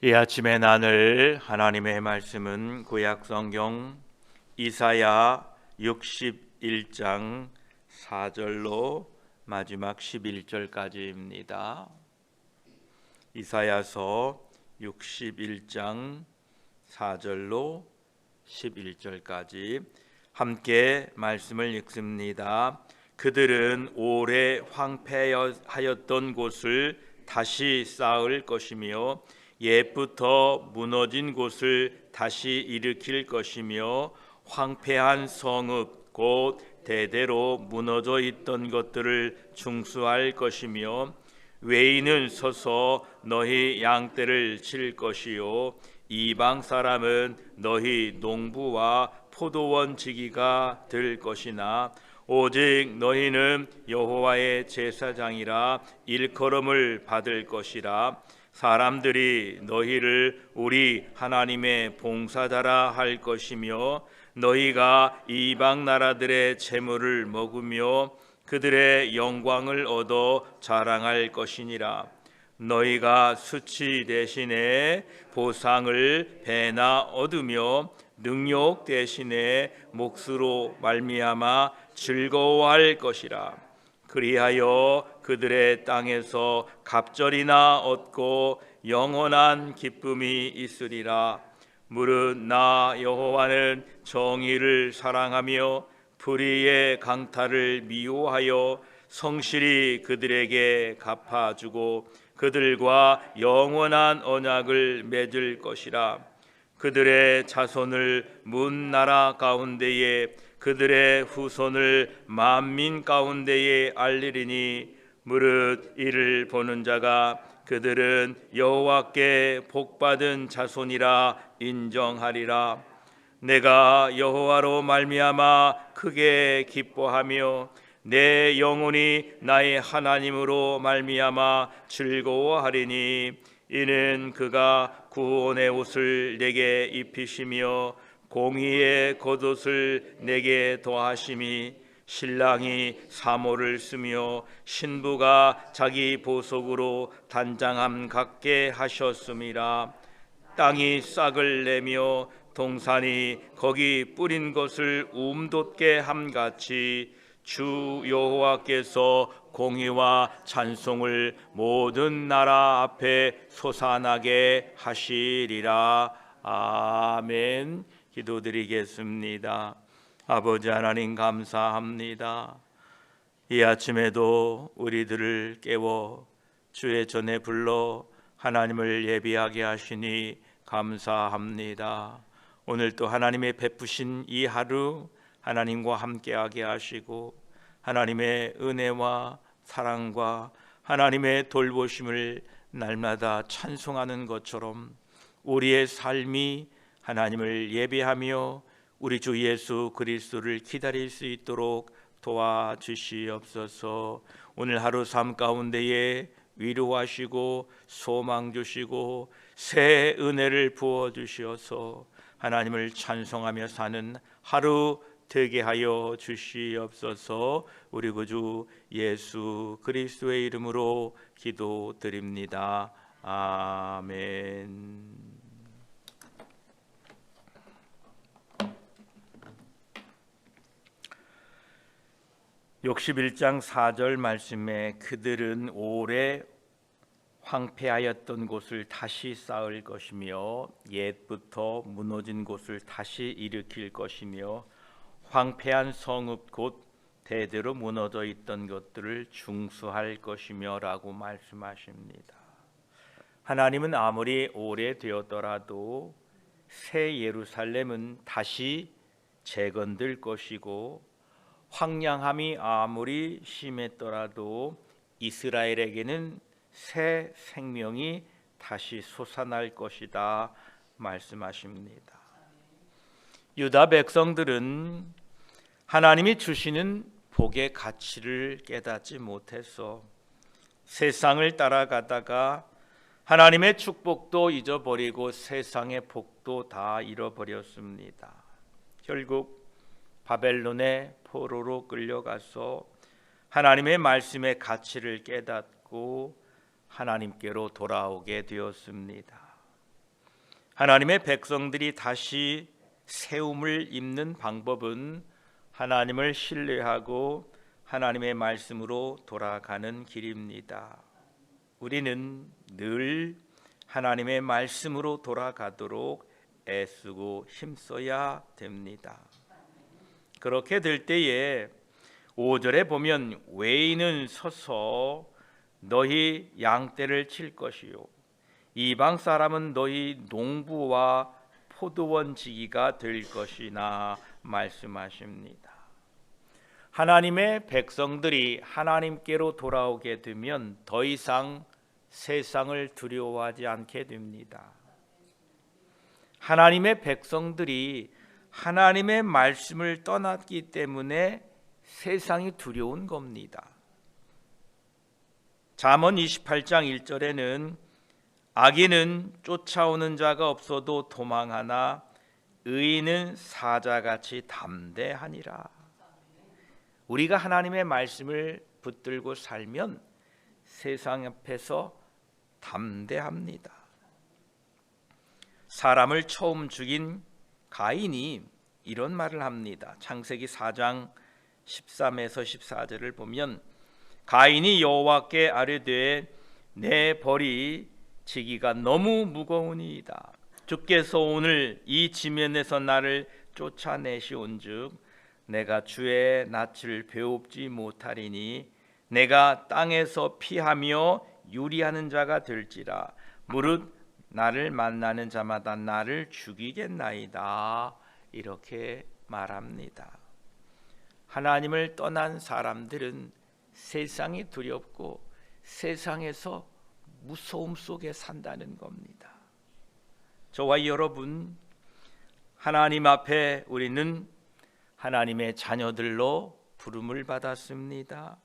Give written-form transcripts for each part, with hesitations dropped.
이 아침에 나눌 하나님의 말씀은 구약 성경 이사야 61장 4절로 마지막 11절까지입니다. 이사야서 61장 4절로 11절까지 함께 말씀을 읽습니다. 그들은 오래 황폐하였던 곳을 다시 쌓을 것이며 옛부터 무너진 곳을 다시 일으킬 것이며 황폐한 성읍 곧 대대로 무너져 있던 것들을 중수할 것이며 외인은 서서 너희 양떼를 칠 것이요 이방 사람은 너희 농부와 포도원 지기가 될 것이나 오직 너희는 여호와의 제사장이라 일컬음을 받을 것이라. 사람들이 너희를 우리 하나님의 봉사자라 할 것이며 너희가 이방 나라들의 재물을 먹으며 그들의 영광을 얻어 자랑할 것이니라. 너희가 수치 대신에 보상을 배나 얻으며 능욕 대신에 몫으로 말미암아 즐거워할 것이라. 그리하여 그들의 땅에서 갑절이나 얻고 영원한 기쁨이 있으리라. 무릇 나 여호와는 정의를 사랑하며 불의의 강탈을 미워하여 성실히 그들에게 갚아주고 그들과 영원한 언약을 맺을 것이라. 그들의 자손을 문 나라 가운데에 그들의 후손을 만민 가운데에 알리리니 무릇 이를 보는 자가 그들은 여호와께 복받은 자손이라 인정하리라. 내가 여호와로 말미암아 크게 기뻐하며 내 영혼이 나의 하나님으로 말미암아 즐거워하리니 이는 그가 구원의 옷을 내게 입히시며 공의의 겉옷을 내게 더하심이 신랑이 사모를 쓰며 신부가 자기 보석으로 단장함 같게 하셨음이라. 땅이 싹을 내며 동산이 거기 뿌린 것을 움돋게 함같이 주 여호와께서 공의와 찬송을 모든 나라 앞에 솟아나게 하시리라. 아멘. 기도드리겠습니다. 아버지 하나님 감사합니다. 이 아침에도 우리들을 깨워 주의 전에 불러 하나님을 예비하게 하시니 감사합니다. 오늘 또 하나님의 베푸신 이 하루 하나님과 함께하게 하시고 하나님의 은혜와 사랑과 하나님의 돌보심을 날마다 찬송하는 것처럼 우리의 삶이 하나님을 예배하며 우리 주 예수 그리스도를 기다릴 수 있도록 도와주시옵소서. 오늘 하루 삶 가운데에 위로하시고 소망 주시고 새 은혜를 부어주시어서 하나님을 찬송하며 사는 하루 되게 하여 주시옵소서. 우리 구주 예수 그리스도의 이름으로 기도드립니다. 아멘. 61장 4절 말씀에 그들은 오래 황폐하였던 곳을 다시 쌓을 것이며 옛부터 무너진 곳을 다시 일으킬 것이며 황폐한 성읍 곧 대대로 무너져 있던 것들을 중수할 것이며 라고 말씀하십니다. 하나님은 아무리 오래되었더라도 새 예루살렘은 다시 재건될 것이고 황량함이 아무리 심했더라도 이스라엘에게는 새 생명이 다시 솟아날 것이다 말씀하십니다. 유다 백성들은 하나님이 주시는 복의 가치를 깨닫지 못해서 세상을 따라가다가 하나님의 축복도 잊어버리고 세상의 복도 다 잃어버렸습니다. 결국 바벨론의 포로로 끌려가서 하나님의 말씀의 가치를 깨닫고 하나님께로 돌아오게 되었습니다. 하나님의 백성들이 다시 세움을 입는 방법은 하나님을 신뢰하고 하나님의 말씀으로 돌아가는 길입니다. 우리는 늘 하나님의 말씀으로 돌아가도록 애쓰고 힘써야 됩니다. 그렇게 될 때에 5절에 보면 외인은 서서 너희 양떼를 칠 것이요 이방 사람은 너희 농부와 포도원 지기가 될 것이나 말씀하십니다. 하나님의 백성들이 하나님께로 돌아오게 되면 더 이상 세상을 두려워하지 않게 됩니다. 하나님의 백성들이 하나님의 말씀을 떠났기 때문에 세상이 두려운 겁니다. 잠언 28장 1절에는 악인은 쫓아오는 자가 없어도 도망하나 의인은 사자같이 담대하니라. 우리가 하나님의 말씀을 붙들고 살면 세상 앞에서 담대합니다. 사람을 처음 죽인 가인이 이런 말을 합니다. 창세기 4장 13에서 14절을 보면 가인이 여호와께 아뢰되 내 벌이 지기가 너무 무거우니이다. 주께서 오늘 이 지면에서 나를 쫓아내시온즉 내가 주의 낯을 배웁지 못하리니 내가 땅에서 피하며 유리하는 자가 될지라 무릇 나를 만나는 자마다 나를 죽이겠나이다. 이렇게 말합니다. 하나님을 떠난 사람들은 세상이 두렵고 세상에서 무서움 속에 산다는 겁니다. 저와 여러분, 하나님 앞에 우리는 하나님의 자녀들로 부름을 받았습니다.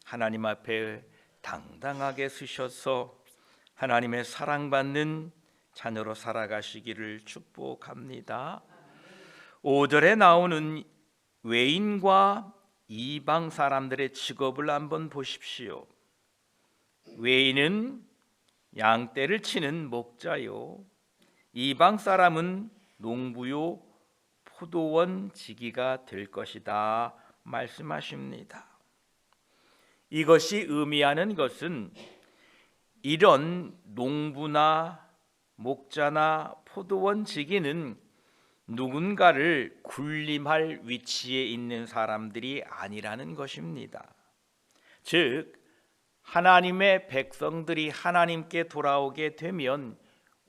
하나님 앞에 당당하게 서셔서 하나님의 사랑받는 자녀로 살아가시기를 축복합니다. 5절에 나오는 외인과 이방 사람들의 직업을 한번 보십시오. 외인은 양떼를 치는 목자요, 이방 사람은 농부요 포도원 지기가 될 것이다 말씀하십니다. 이것이 의미하는 것은 이런 농부나 목자나 포도원 지기는 누군가를 군림할 위치에 있는 사람들이 아니라는 것입니다. 즉 하나님의 백성들이 하나님께 돌아오게 되면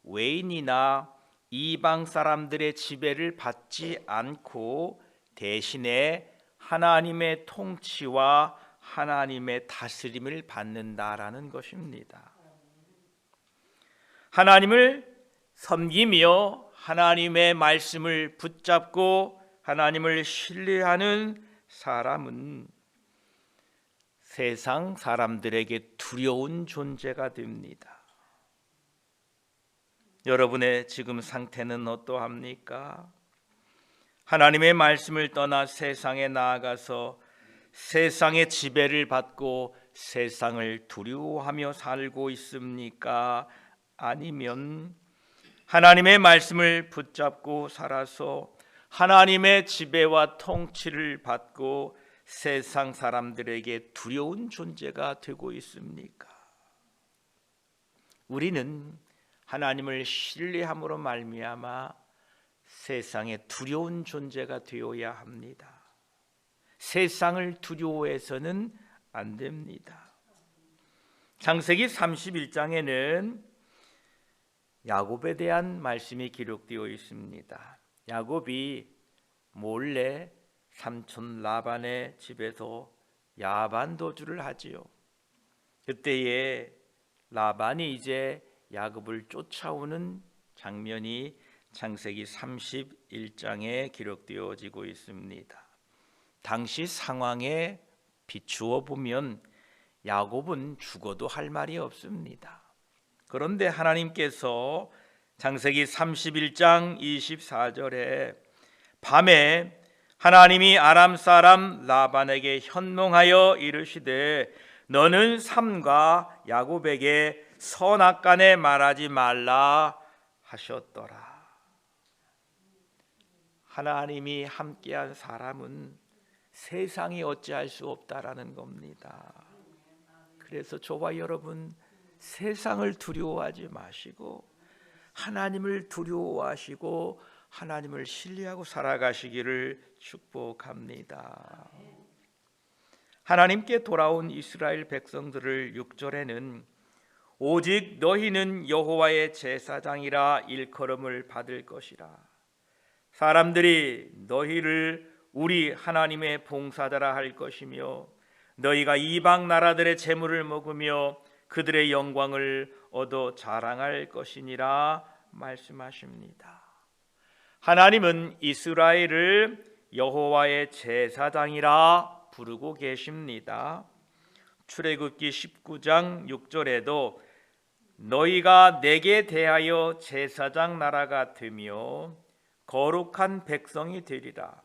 외인이나 이방 사람들의 지배를 받지 않고 대신에 하나님의 통치와 하나님의 다스림을 받는다라는 것입니다. 하나님을 섬기며 하나님의 말씀을 붙잡고 하나님을 신뢰하는 사람은 세상 사람들에게 두려운 존재가 됩니다. 여러분의 지금 상태는 어떠합니까? 하나님의 말씀을 떠나 세상에 나아가서 세상의 지배를 받고 세상을 두려워하며 살고 있습니까? 아니면 하나님의 말씀을 붙잡고 살아서 하나님의 지배와 통치를 받고 세상 사람들에게 두려운 존재가 되고 있습니까? 우리는 하나님을 신뢰함으로 말미암아 세상에 두려운 존재가 되어야 합니다. 세상을 두려워해서는 안 됩니다. 창세기 31장에는 야곱에 대한 말씀이 기록되어 있습니다. 야곱이 몰래 삼촌 라반의 집에서 야반 도주를 하지요. 그때에 라반이 이제 야곱을 쫓아오는 장면이 창세기 31장에 기록되어지고 있습니다. 당시 상황에 비추어 보면 야곱은 죽어도 할 말이 없습니다. 그런데 하나님께서 창세기 31장 24절에 밤에 하나님이 아람 사람 라반에게 현몽하여 이르시되 너는 삼가 야곱에게 선악간에 말하지 말라 하셨더라. 하나님이 함께한 사람은 세상이 어찌할 수 없다라는 겁니다. 그래서 저와 여러분, 세상을 두려워하지 마시고 하나님을 두려워하시고 하나님을 신뢰하고 살아가시기를 축복합니다. 하나님께 돌아온 이스라엘 백성들을 6절에는 오직 너희는 여호와의 제사장이라 일컬음을 받을 것이라. 사람들이 너희를 우리 하나님의 봉사자라 할 것이며 너희가 이방 나라들의 재물을 먹으며 그들의 영광을 얻어 자랑할 것이니라 말씀하십니다. 하나님은 이스라엘을 여호와의 제사장이라 부르고 계십니다. 출애굽기 19장 6절에도 너희가 내게 대하여 제사장 나라가 되며 거룩한 백성이 되리라.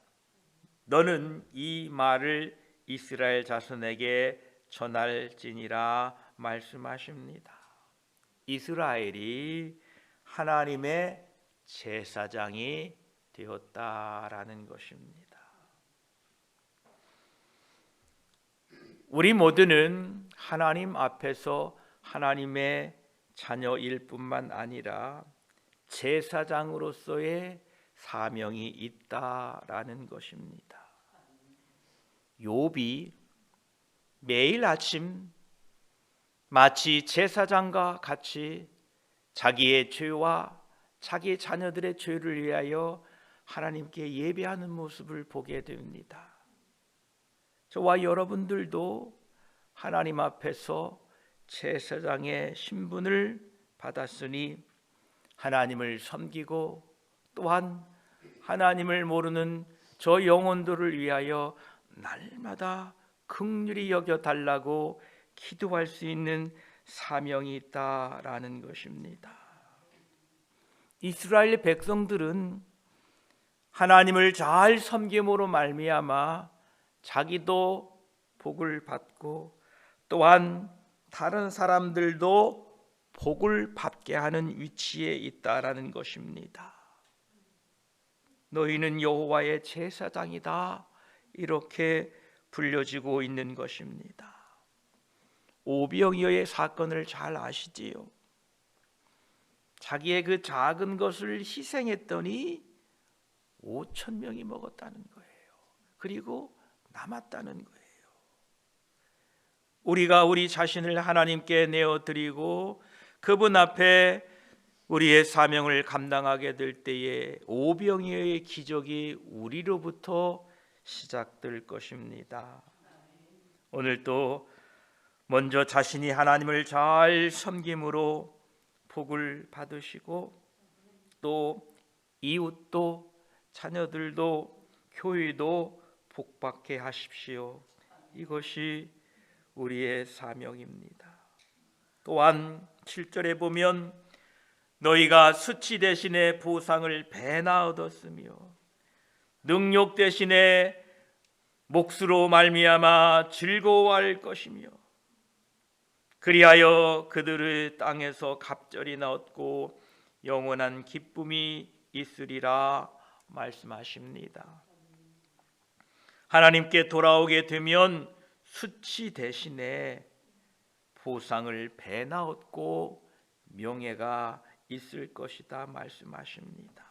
너는 이 말을 이스라엘 자손에게 전할지니라 말씀하십니다. 이스라엘이 하나님의 제사장이 되었다라는 것입니다. 우리 모두는 하나님 앞에서 하나님의 자녀일 뿐만 아니라 제사장으로서의 사명이 있다라는 것입니다. 욥이 매일 아침 마치 제사장과 같이 자기의 죄와 자기의 자녀들의 죄를 위하여 하나님께 예배하는 모습을 보게 됩니다. 저와 여러분들도 하나님 앞에서 제사장의 신분을 받았으니 하나님을 섬기고 또한 하나님을 모르는 저 영혼들을 위하여 날마다 긍휼히 여겨 달라고 기도할 수 있는 사명이 있다라는 것입니다. 이스라엘 백성들은 하나님을 잘 섬김으로 말미암아 자기도 복을 받고 또한 다른 사람들도 복을 받게 하는 위치에 있다라는 것입니다. 너희는 여호와의 제사장이다, 이렇게 불려지고 있는 것입니다. 오병이어의 사건을 잘 아시지요? 자기의 그 작은 것을 희생했더니 5,000명이 먹었다는 거예요. 그리고 남았다는 거예요. 우리가 우리 자신을 하나님께 내어드리고 그분 앞에 우리의 사명을 감당하게 될 때에 오병이어의 기적이 우리로부터 시작될 것입니다. 오늘 또 먼저 자신이 하나님을 잘 섬김으로 복을 받으시고 또 이웃도 자녀들도 교회도 복받게 하십시오. 이것이 우리의 사명입니다. 또한 7절에 보면 너희가 수치 대신에 보상을 배나 얻었으며 능욕 대신에 몫으로 말미암아 즐거워할 것이며 그리하여 그들의 땅에서 갑절이나 얻고 영원한 기쁨이 있으리라 말씀하십니다. 하나님께 돌아오게 되면 수치 대신에 보상을 배나 얻고 명예가 있을 것이다 말씀하십니다.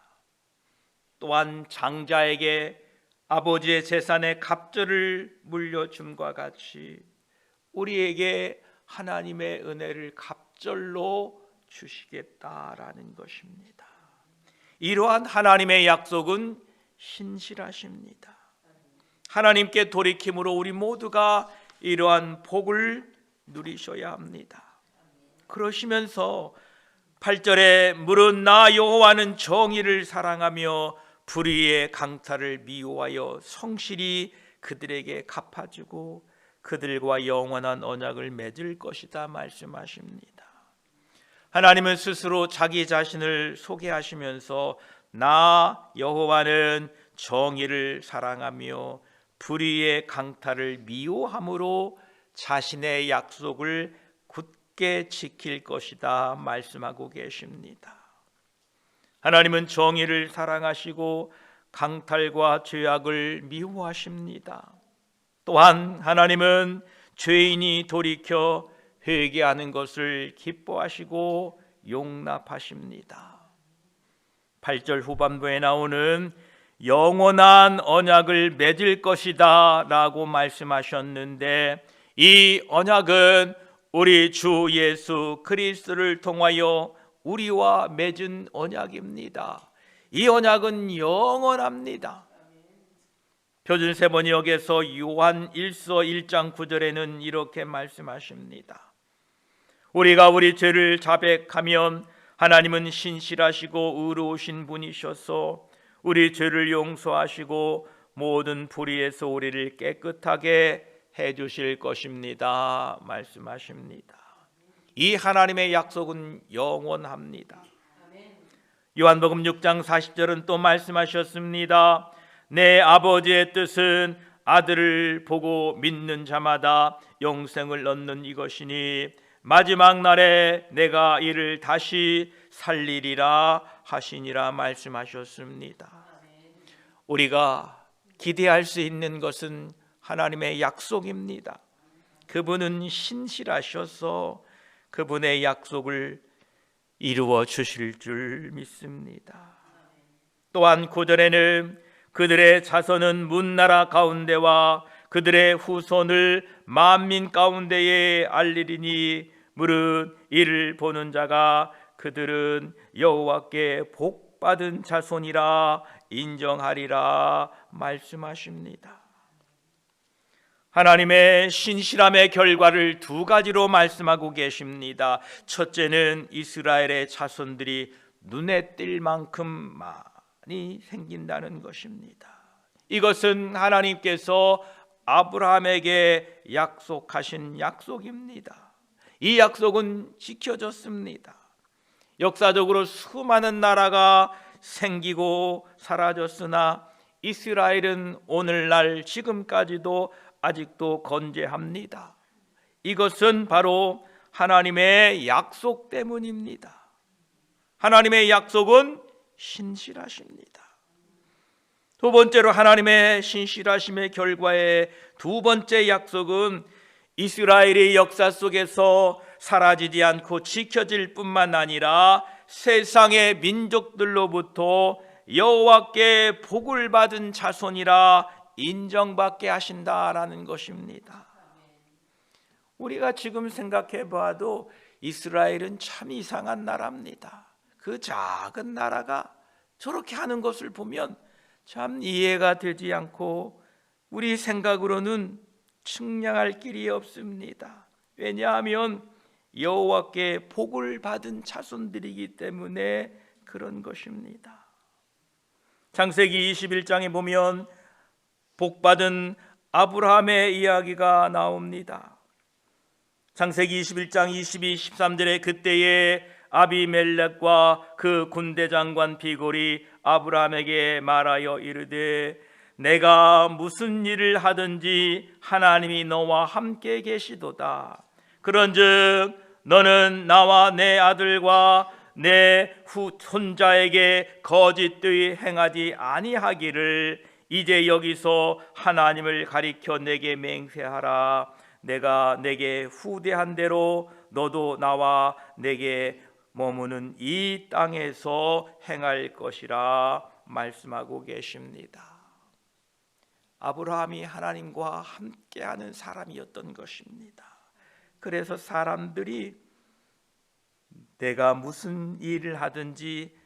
또한 장자에게 아버지의 재산의 갑절을 물려줌과 같이 우리에게 하나님의 은혜를 갑절로 주시겠다라는 것입니다. 이러한 하나님의 약속은 신실하십니다. 하나님께 돌이킴으로 우리 모두가 이러한 복을 누리셔야 합니다. 그러시면서 8절에 물은 나 여호와는 정의를 사랑하며 불의의 강탈을 미워하여 성실히 그들에게 갚아주고 그들과 영원한 언약을 맺을 것이다 말씀하십니다. 하나님은 스스로 자기 자신을 소개하시면서 나 여호와는 정의를 사랑하며 불의의 강탈을 미워함으로 자신의 약속을 굳게 지킬 것이다 말씀하고 계십니다. 하나님은 정의를 사랑하시고 강탈과 죄악을 미워하십니다. 또한 하나님은 죄인이 돌이켜 회개하는 것을 기뻐하시고 용납하십니다. 8절 후반부에 나오는 영원한 언약을 맺을 것이다 라고 말씀하셨는데, 이 언약은 우리 주 예수 그리스도를 통하여 우리와 맺은 언약입니다. 이 언약은 영원합니다. 표준세번역에서 요한 1서 1장 9절에는 이렇게 말씀하십니다. 우리가 우리 죄를 자백하면 하나님은 신실하시고 의로우신 분이셔서 우리 죄를 용서하시고 모든 불의에서 우리를 깨끗하게 해주실 것입니다 말씀하십니다. 이 하나님의 약속은 영원합니다. 요한복음 6장 40절은 또 말씀하셨습니다. 내 아버지의 뜻은 아들을 보고 믿는 자마다 영생을 얻는 이것이니 마지막 날에 내가 이를 다시 살리리라 하시니라 말씀하셨습니다. 우리가 기대할 수 있는 것은 하나님의 약속입니다. 그분은 신실하셔서 그분의 약속을 이루어 주실 줄 믿습니다. 또한 9절에는 그들의 자손은 문나라 가운데와 그들의 후손을 만민 가운데에 알리리니 무릇 이를 보는 자가 그들은 여호와께 복받은 자손이라 인정하리라 말씀하십니다. 하나님의 신실함의 결과를 두 가지로 말씀하고 계십니다. 첫째는 이스라엘의 자손들이 눈에 띌 만큼 많이 생긴다는 것입니다. 이것은 하나님께서 아브라함에게 약속하신 약속입니다. 이 약속은 지켜졌습니다. 역사적으로 수많은 나라가 생기고 사라졌으나 이스라엘은 오늘날 지금까지도 아직도 건재합니다. 이것은 바로 하나님의 약속 때문입니다. 하나님의 약속은 신실하십니다. 두 번째로 하나님의 신실하심의 결과의 두 번째 약속은 이스라엘의 역사 속에서 사라지지 않고 지켜질 뿐만 아니라 세상의 민족들로부터 여호와께 복을 받은 자손이라 인정받게 하신다라는 것입니다. 우리가 지금 생각해 봐도 이스라엘은 참 이상한 나라입니다. 그 작은 나라가 저렇게 하는 것을 보면 참 이해가 되지 않고 우리 생각으로는 측량할 길이 없습니다. 왜냐하면 여호와께 복을 받은 자손들이기 때문에 그런 것입니다. 창세기 21장에 보면 복받은 아브라함의 이야기가 나옵니다. 창세기 21장 22, 13절에 그때에 아비멜렉과 그 군대 장관 비골이 아브라함에게 말하여 이르되 내가 무슨 일을 하든지 하나님이 너와 함께 계시도다. 그런즉 너는 나와 내 아들과 내 손자에게 거짓되이 행하지 아니하기를 이제 여기서 하나님을 가리켜 내게 맹세하라. 내가 내게 후대한 대로 너도 나와 내게 머무는 이 땅에서 행할 것이라 말씀하고 계십니다. 아브라함이 하나님과 함께하는 사람이었던 것입니다. 그래서 사람들이 내가 무슨 일을 하든지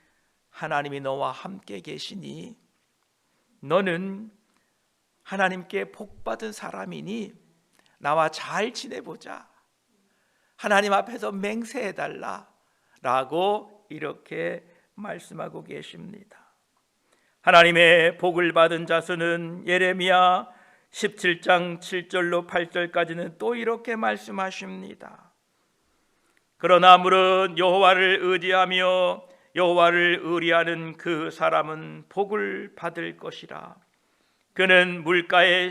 하나님이 너와 함께 계시니 너는 하나님께 복받은 사람이니 나와 잘 지내보자. 하나님 앞에서 맹세해달라 라고 이렇게 말씀하고 계십니다. 하나님의 복을 받은 자손은 예레미야 17장 7절로 8절까지는 또 이렇게 말씀하십니다. 그러나 무릇 여호와를 의지하며 여호와를 의리하는 그 사람은 복을 받을 것이라. 그는 물가에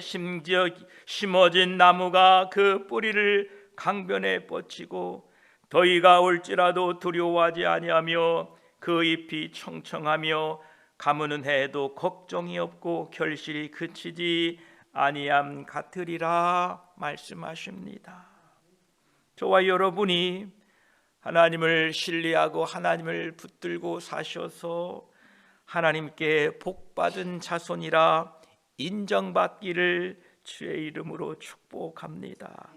심어진 나무가 그 뿌리를 강변에 뻗치고 더위가 올지라도 두려워하지 아니하며 그 잎이 청청하며 가무는 해에도 걱정이 없고 결실이 그치지 아니함 같으리라 말씀하십니다. 저와 여러분이 하나님을 신뢰하고 하나님을 붙들고 사셔서 하나님께 복받은 자손이라 인정받기를 주의 이름으로 축복합니다.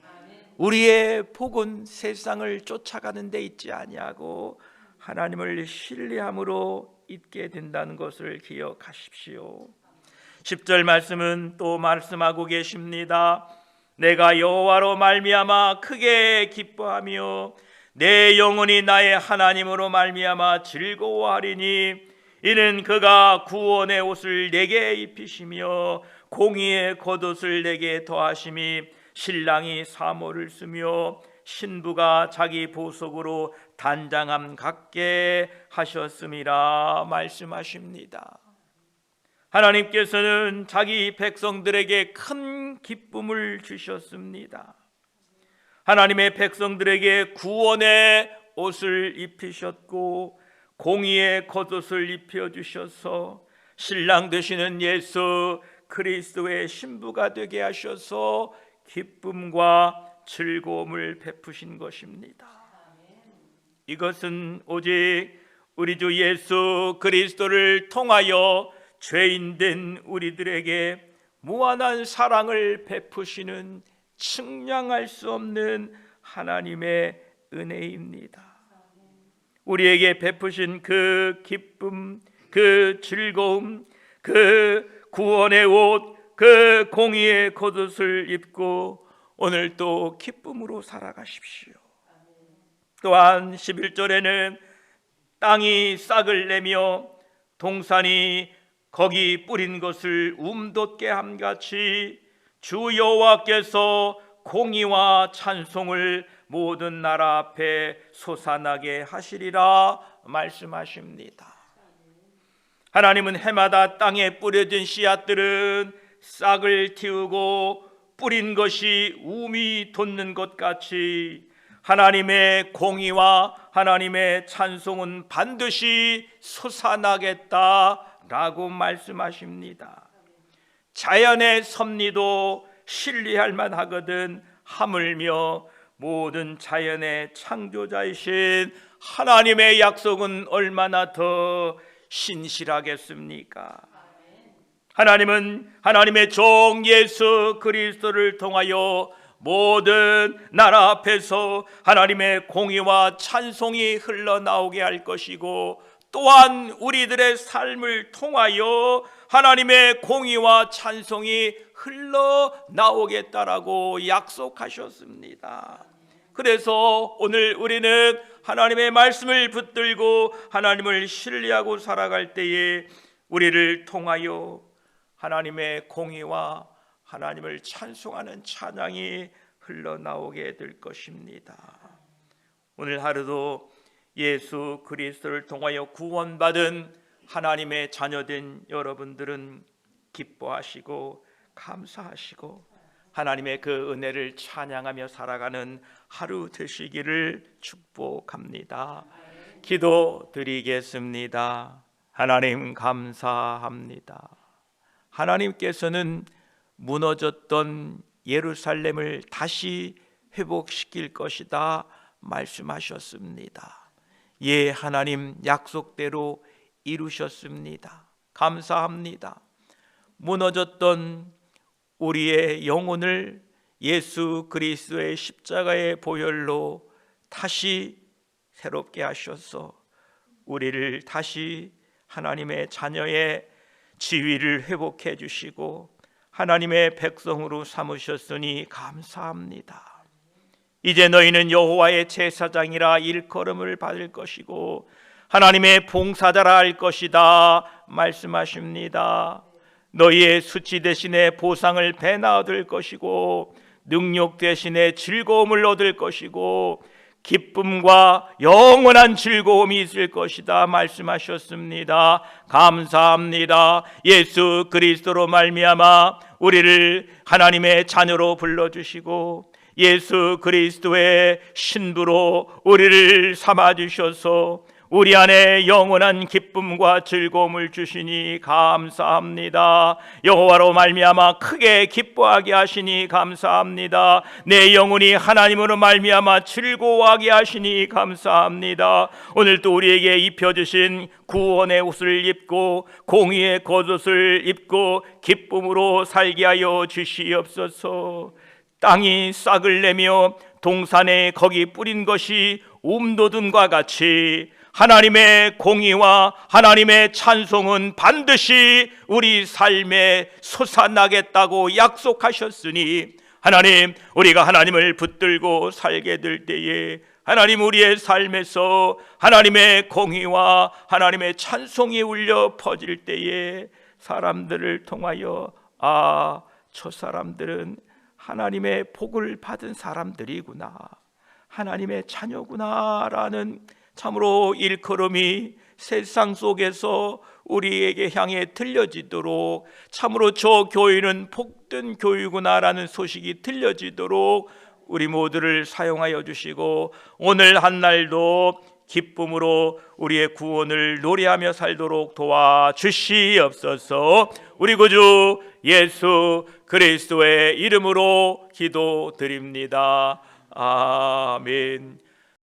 우리의 복은 세상을 쫓아가는 데 있지 아니하고 하나님을 신뢰함으로 있게 된다는 것을 기억하십시오. 10절 말씀은 또 말씀하고 계십니다. 내가 여호와로 말미암아 크게 기뻐하며 내 영혼이 나의 하나님으로 말미암아 즐거워하리니 이는 그가 구원의 옷을 내게 입히시며 공의의 겉옷을 내게 더하심이 신랑이 사모를 쓰며 신부가 자기 보석으로 단장함 같게 하셨음이라 말씀하십니다. 하나님께서는 자기 백성들에게 큰 기쁨을 주셨습니다. 하나님의 백성들에게 구원의 옷을 입히셨고 공의의 겉옷을 입혀주셔서 신랑 되시는 예수 그리스도의 신부가 되게 하셔서 기쁨과 즐거움을 베푸신 것입니다. 이것은 오직 우리 주 예수 그리스도를 통하여 죄인된 우리들에게 무한한 사랑을 베푸시는 측량할 수 없는 하나님의 은혜입니다. 우리에게 베푸신 그 기쁨, 그 즐거움, 그 구원의 옷, 그 공의의 겉옷을 입고 오늘 또 기쁨으로 살아가십시오. 또한 11절에는 땅이 싹을 내며 동산이 거기 뿌린 것을 움돋게 함같이 주 여호와께서 공의와 찬송을 모든 나라 앞에 솟아나게 하시리라 말씀하십니다. 하나님은 해마다 땅에 뿌려진 씨앗들은 싹을 틔우고 뿌린 것이 움이 돋는 것 같이 하나님의 공의와 하나님의 찬송은 반드시 솟아나겠다라고 말씀하십니다. 자연의 섭리도 신뢰할 만하거든 하물며 모든 자연의 창조자이신 하나님의 약속은 얼마나 더 신실하겠습니까? 하나님은 하나님의 종 예수 그리스도를 통하여 모든 나라 앞에서 하나님의 공의와 찬송이 흘러나오게 할 것이고 또한 우리들의 삶을 통하여 하나님의 공의와 찬송이 흘러나오겠다라고 약속하셨습니다. 그래서 오늘 우리는 하나님의 말씀을 붙들고 하나님을 신뢰하고 살아갈 때에 우리를 통하여 하나님의 공의와 하나님을 찬송하는 찬양이 흘러나오게 될 것입니다. 오늘 하루도 예수 그리스도를 통하여 구원받은 하나님의 자녀된 여러분들은 기뻐하시고 감사하시고 하나님의 그 은혜를 찬양하며 살아가는 하루 되시기를 축복합니다. 기도드리겠습니다. 하나님 감사합니다. 하나님께서는 무너졌던 예루살렘을 다시 회복시킬 것이다 말씀하셨습니다. 예, 하나님 약속대로 이루셨습니다. 감사합니다. 무너졌던 우리의 영혼을 예수 그리스도의 십자가의 보혈로 다시 새롭게 하셔서 우리를 다시 하나님의 자녀의 지위를 회복해 주시고 하나님의 백성으로 삼으셨으니 감사합니다. 이제 너희는 여호와의 제사장이라 일컬음을 받을 것이고 하나님의 봉사자라 할 것이다 말씀하십니다. 너희의 수치 대신에 보상을 배나 얻을 것이고 능력 대신에 즐거움을 얻을 것이고 기쁨과 영원한 즐거움이 있을 것이다 말씀하셨습니다. 감사합니다. 예수 그리스도로 말미암아 우리를 하나님의 자녀로 불러주시고 예수 그리스도의 신부로 우리를 삼아주셔서 우리 안에 영원한 기쁨과 즐거움을 주시니 감사합니다. 여호와로 말미암아 크게 기뻐하게 하시니 감사합니다. 내 영혼이 하나님으로 말미암아 즐거워하게 하시니 감사합니다. 오늘도 우리에게 입혀주신 구원의 옷을 입고 공의의 겉옷을 입고 기쁨으로 살게 하여 주시옵소서. 땅이 싹을 내며 동산에 거기 뿌린 것이 움돋음과 같이 하나님의 공의와 하나님의 찬송은 반드시 우리 삶에 솟아나겠다고 약속하셨으니, 하나님, 우리가 하나님을 붙들고 살게 될 때에 하나님, 우리의 삶에서 하나님의 공의와 하나님의 찬송이 울려 퍼질 때에 사람들을 통하여 저 사람들은 하나님의 복을 받은 사람들이구나, 하나님의 자녀구나 라는 참으로 일컬음이 세상 속에서 우리에게 향해 들려지도록, 참으로 저 교회는 복된 교회구나 라는 소식이 들려지도록 우리 모두를 사용하여 주시고, 오늘 한 날도 기쁨으로 우리의 구원을 노래하며 살도록 도와주시옵소서. 우리 구주 예수 그리스도의 이름으로 기도드립니다. 아멘.